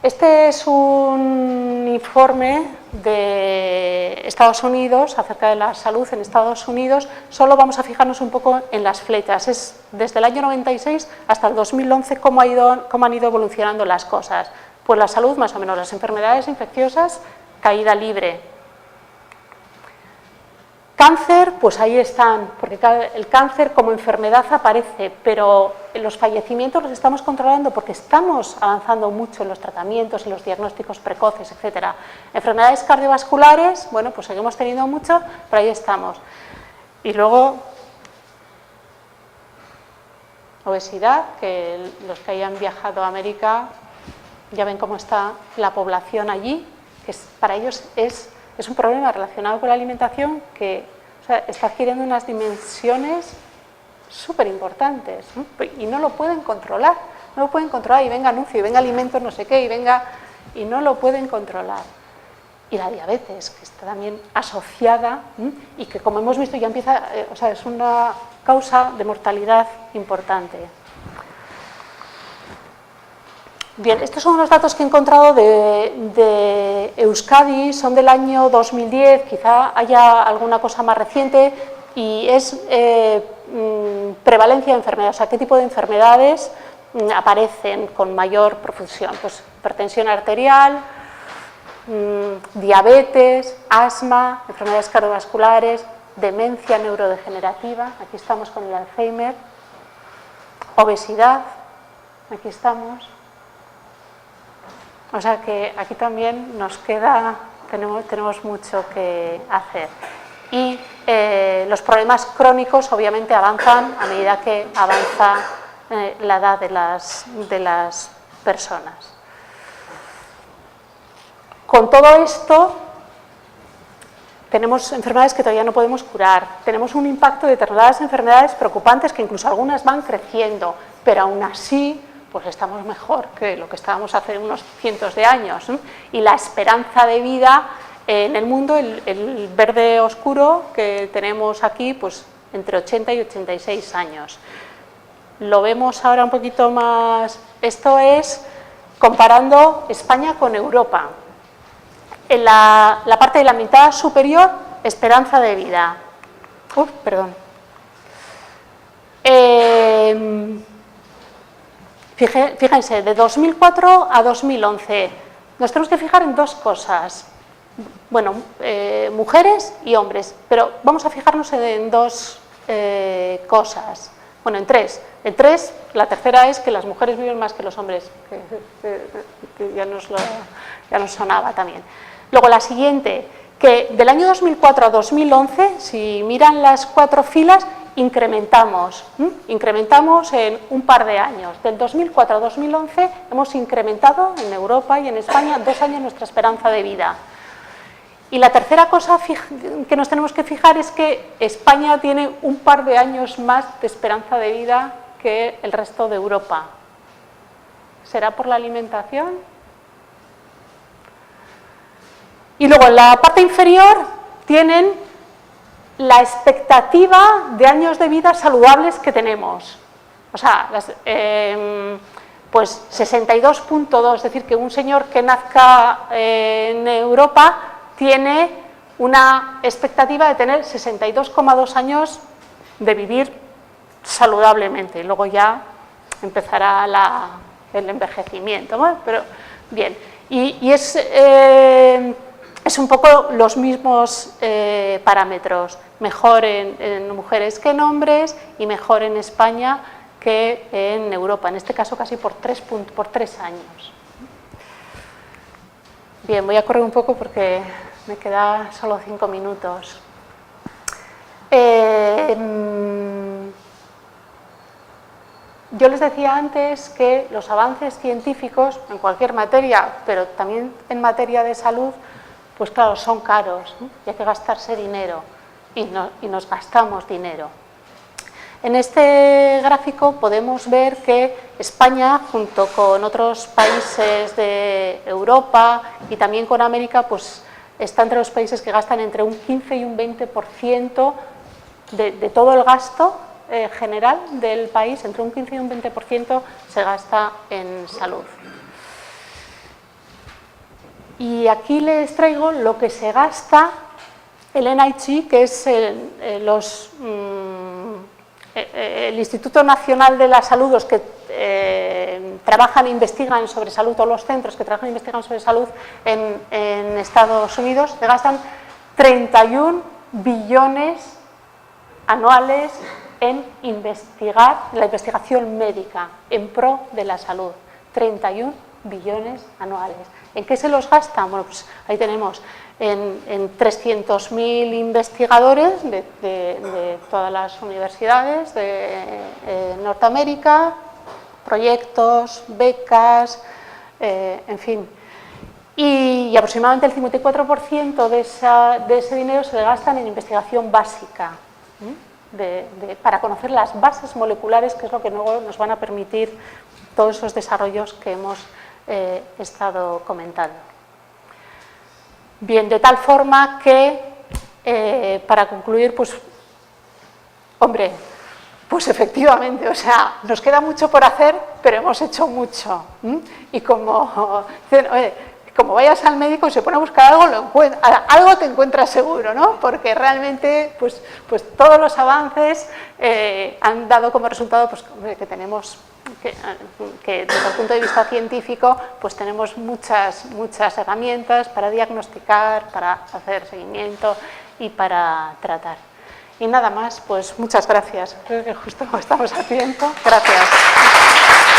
Este es un informe de Estados Unidos acerca de la salud en Estados Unidos. Solo vamos a fijarnos un poco en las flechas. Es desde el año 96 hasta el 2011 cómo han ido evolucionando las cosas. Pues la salud, más o menos, las enfermedades infecciosas, caída libre. Cáncer, pues ahí están, porque el cáncer como enfermedad aparece, pero los fallecimientos los estamos controlando porque estamos avanzando mucho en los tratamientos, en los diagnósticos precoces, etcétera. Enfermedades cardiovasculares, bueno, pues seguimos teniendo mucho, pero ahí estamos. Y luego, obesidad, que los que hayan viajado a América ya ven cómo está la población allí, que para ellos es un problema relacionado con la alimentación que, o sea, está adquiriendo unas dimensiones súper importantes, ¿no? Y no lo pueden controlar, y venga anuncio, y venga alimentos no sé qué, y no lo pueden controlar. Y la diabetes, que está también asociada, y que como hemos visto ya empieza, o sea, es una causa de mortalidad importante. Bien, estos son unos datos que he encontrado de Euskadi, son del año 2010, quizá haya alguna cosa más reciente, y es prevalencia de enfermedades, o sea, qué tipo de enfermedades aparecen con mayor profusión. Pues hipertensión arterial, diabetes, asma, enfermedades cardiovasculares, demencia neurodegenerativa, aquí estamos con el Alzheimer, obesidad, aquí estamos. O sea que aquí también nos queda, tenemos mucho que hacer. Y los problemas crónicos obviamente avanzan a medida que avanza la edad de las personas. Con todo esto, tenemos enfermedades que todavía no podemos curar, tenemos un impacto de determinadas enfermedades preocupantes que incluso algunas van creciendo, pero aún así pues estamos mejor que lo que estábamos hace unos cientos de años, ¿no? Y la esperanza de vida en el mundo, el verde oscuro que tenemos aquí, pues entre 80 y 86 años. Lo vemos ahora un poquito más, esto es comparando España con Europa. En la parte de la mitad superior, esperanza de vida. Perdón. Fíjense, de 2004 a 2011, nos tenemos que fijar en dos cosas. Bueno, mujeres y hombres, pero vamos a fijarnos en dos cosas. Bueno, en tres. En tres, la tercera es que las mujeres viven más que los hombres, que ya nos sonaba también. Luego la siguiente, que del año 2004 a 2011, si miran las cuatro filas, incrementamos en un par de años. Del 2004 a 2011 hemos incrementado en Europa y en España 2 años nuestra esperanza de vida. Y la tercera cosa que nos tenemos que fijar es que España tiene un par de años más de esperanza de vida que el resto de Europa. ¿Será por la alimentación? Y luego en la parte inferior tienen la expectativa de años de vida saludables que tenemos. O sea, pues 62.2, es decir, que un señor que nazca en Europa tiene una expectativa de tener 62,2 años de vivir saludablemente. Y luego ya empezará el envejecimiento, ¿no? Pero bien, y es un poco los mismos parámetros, mejor en mujeres que en hombres y mejor en España que en Europa, en este caso casi por 3 años. Bien, voy a correr un poco porque me quedan solo 5 minutos. Yo les decía antes que los avances científicos en cualquier materia, pero también en materia de salud, pues claro, son caros, ¿no? Y hay que gastarse dinero y nos gastamos dinero. En este gráfico podemos ver que España, junto con otros países de Europa y también con América, pues está entre los países que gastan entre un 15 y un 20% de todo el gasto general del país, entre un 15 y un 20% se gasta en salud. Y aquí les traigo lo que se gasta el NIH, que es el Instituto Nacional de la Salud, los que trabajan e investigan sobre salud, o los centros que trabajan e investigan sobre salud en Estados Unidos, se gastan 31 billones anuales en investigar, la investigación médica en pro de la salud. 31 billones anuales. ¿En qué se los gastan? Bueno, pues ahí tenemos en 300.000 investigadores de todas las universidades de Norteamérica, proyectos, becas, en fin. Y aproximadamente el 54% de ese dinero se gastan en investigación básica, para conocer las bases moleculares, que es lo que luego nos van a permitir todos esos desarrollos que hemos estado comentando. Bien, de tal forma que, para concluir, pues, hombre, pues efectivamente, o sea, nos queda mucho por hacer, pero hemos hecho mucho. Y como vayas al médico y se pone a buscar algo, algo te encuentras seguro, ¿no? Porque realmente, pues todos los avances han dado como resultado, pues, que tenemos que desde el punto de vista científico, pues tenemos muchas herramientas para diagnosticar, para hacer seguimiento y para tratar. Y nada más, pues muchas gracias. Creo que justo estamos a tiempo. Gracias.